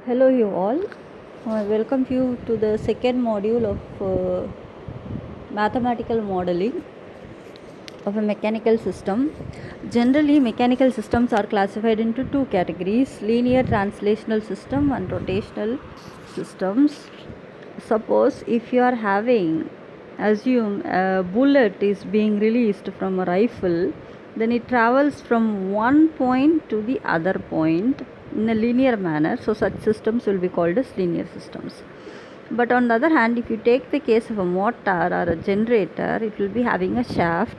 Hello, you all. I welcome you to the second module of mathematical modeling of a mechanical system. Generally, mechanical systems are classified into two categories: linear translational system and rotational systems. Suppose if you are having, assume a bullet is being released from a rifle, then it travels from one point to the other point in a linear manner. So such systems will be called as linear systems. But on the other hand, if you take the case of a motor or a generator, it will be having a shaft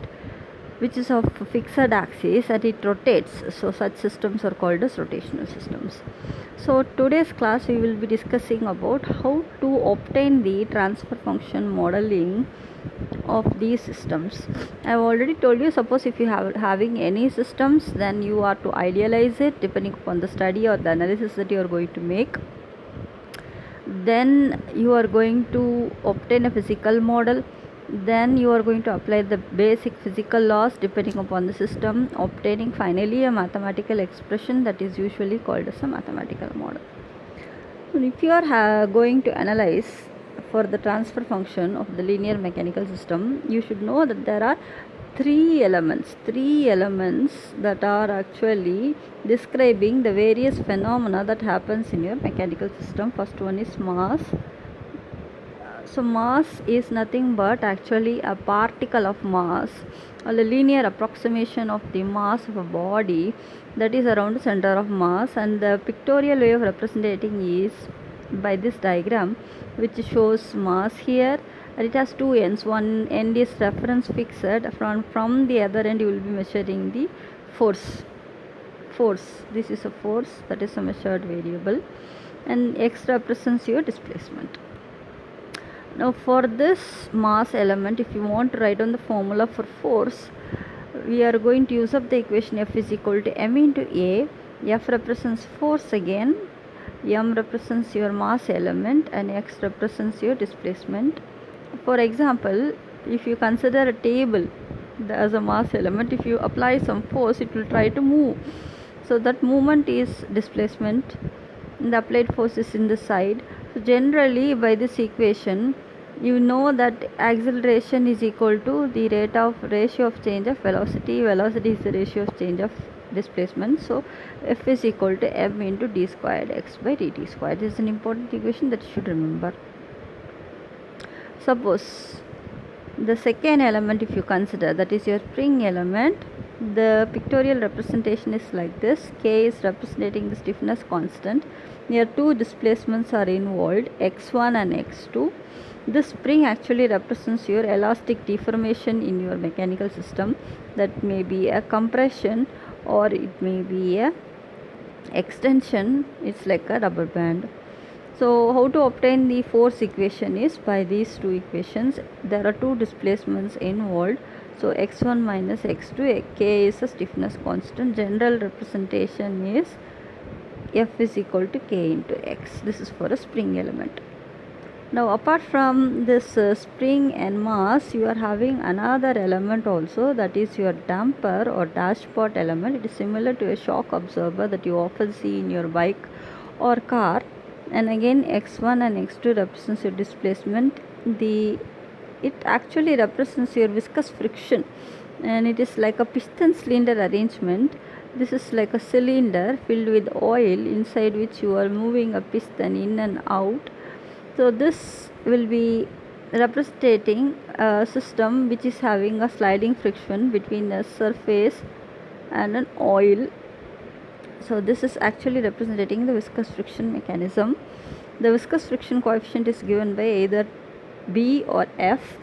which is of fixed axis and it rotates. So such systems are called as rotational systems. So today's class we will be discussing about how to obtain the transfer function modeling of these systems. I have already told you, suppose if you have having any systems, then you are to idealize it depending upon the study or the analysis that you are going to make. Then you are going to obtain a physical model. Then you are going to apply the basic physical laws depending upon the system, obtaining finally a mathematical expression that is usually called as a mathematical model. So if you are going to analyze for the transfer function of the linear mechanical system, you should know that there are three elements that are actually describing the various phenomena that happens in your mechanical system. First one is mass. So mass is nothing but actually a particle of mass or a linear approximation of the mass of a body that is around the center of mass, and the pictorial way of representing is by this diagram, which shows mass here, and it has two ends. One end is reference fixed, from the other end you will be measuring the force. This is a force, that is a measured variable, and x represents your displacement. Now for this mass element, if you want to write down the formula for force, we are going to use up the equation F is equal to m into A. F represents force again, m represents your mass element, and x represents your displacement. For example, if you consider a table as a mass element, if you apply some force, it will try to move. So that movement is displacement, and the applied force is in the side. So generally by this equation, you know that acceleration is equal to the ratio of change of velocity. Velocity is the ratio of change of displacement. So F is equal to m into d squared x by dt squared. This is an important equation that you should remember. Suppose the second element, if you consider, that is your spring element, the pictorial representation is like this. K is representing the stiffness constant. Here two displacements are involved, x1 and x2. This spring actually represents your elastic deformation in your mechanical system. That may be a compression or it may be a extension. It's like a rubber band. So how to obtain the force equation is by these two equations. There are two displacements involved. So x1 minus x2, K is a stiffness constant. General representation is F is equal to K into X. This is for a spring element. Now apart from this spring and mass, you are having another element also, that is your damper or dashpot element. It is similar to a shock absorber that you often see in your bike or car. And again x1 and x2 represents your displacement. It actually represents your viscous friction, and it is like a piston cylinder arrangement. This is like a cylinder filled with oil, inside which you are moving a piston in and out. So this will be representing a system which is having a sliding friction between a surface and an oil. So this is actually representing the viscous friction mechanism. The viscous friction coefficient is given by either B or F.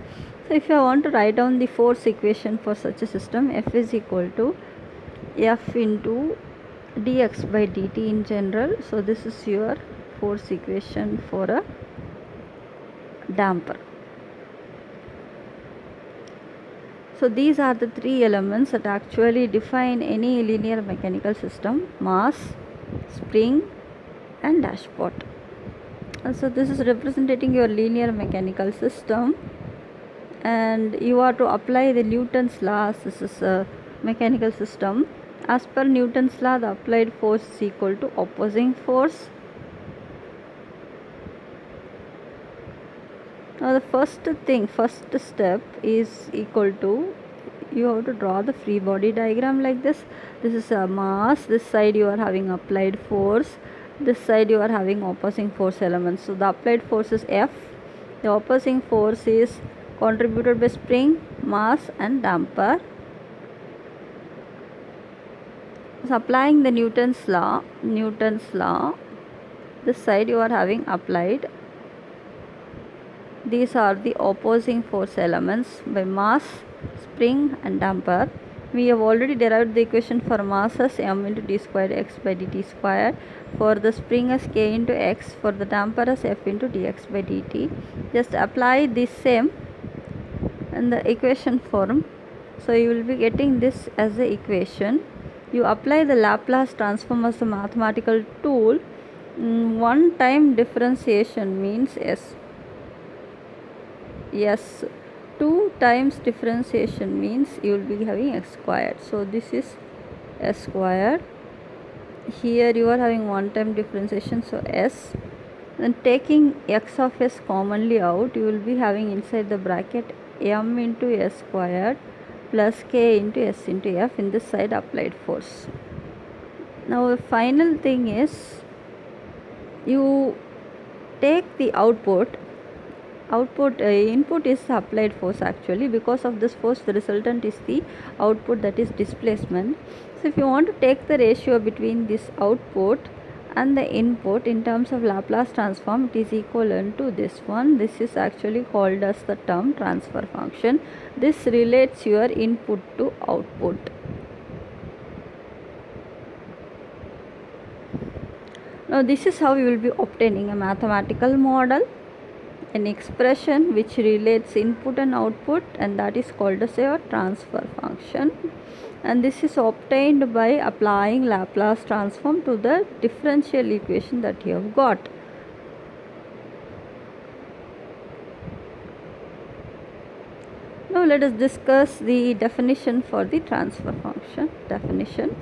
So if I want to write down the force equation for such a system, F is equal to F into dx by dt in general. So this is your force equation for a damper. So these are the three elements that actually define any linear mechanical system: mass, spring, and dashpot. So this is representing your linear mechanical system, and you are to apply the Newton's laws. This is a mechanical system. As per Newton's law, the applied force is equal to opposing force Now the first step is equal to, you have to draw the free body diagram like this. This is a mass, this side you are having applied force, this side you are having opposing force elements. So the applied force is F, the opposing force is contributed by spring, mass and damper. So applying the Newton's law, this side you are having applied. These are the opposing force elements by mass, spring and damper. We have already derived the equation for mass as m into d squared x by dt squared, for the spring as k into x, for the damper as f into dx by dt. Just apply this same in the equation form. So you will be getting this as the equation. You apply the Laplace transform as a mathematical tool. One time differentiation means s. 2 times differentiation means you will be having x squared. So this is s squared. Here you are having one time differentiation, so s. Then taking x of s commonly out, you will be having inside the bracket m into s squared plus k into s into f in this side applied force. Now the final thing is, you take the output input is the applied force actually. Because of this force, the resultant is the output, that is displacement. So if you want to take the ratio between this output and the input in terms of Laplace transform, it is equivalent to this one. This is actually called as the term transfer function. This relates your input to output. Now this is how you will be obtaining a mathematical model, an expression which relates input and output, and that is called as your transfer function. And this is obtained by applying Laplace transform to the differential equation that you have got. Now let us discuss the definition for the transfer function. Definition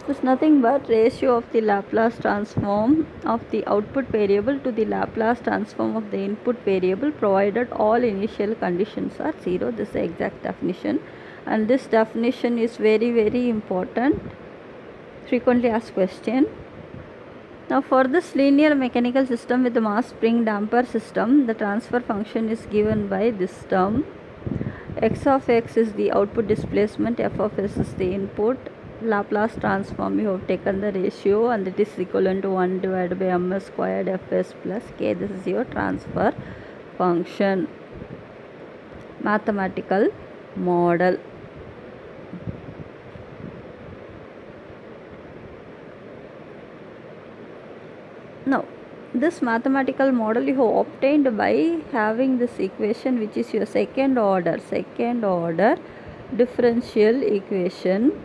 is nothing but ratio of the Laplace transform of the output variable to the Laplace transform of the input variable, provided all initial conditions are 0. This is the exact definition, and this definition is very important, frequently asked question. Now for this linear mechanical system with the mass, spring, damper system, the transfer function is given by this term. X of x is the output displacement, f of s is the input. Laplace transform, you have taken the ratio, and it is equivalent to 1 divided by ms squared fs plus k. This is your transfer function. Mathematical model. Now this mathematical model you have obtained by having this equation, which is your second order differential equation,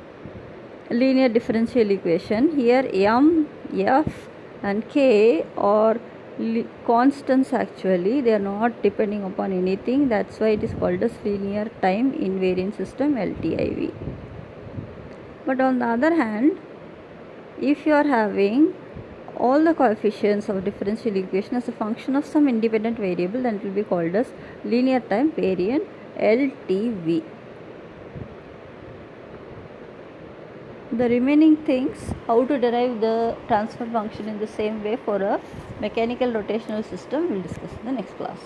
linear differential equation. Here m, f and k are constants actually, they are not depending upon anything. That's why it is called as linear time invariant system, LTIV. But on the other hand, if you are having all the coefficients of differential equation as a function of some independent variable, then it will be called as linear time variant, LTV. The remaining things, how to derive the transfer function in the same way for a mechanical rotational system, we will discuss in the next class.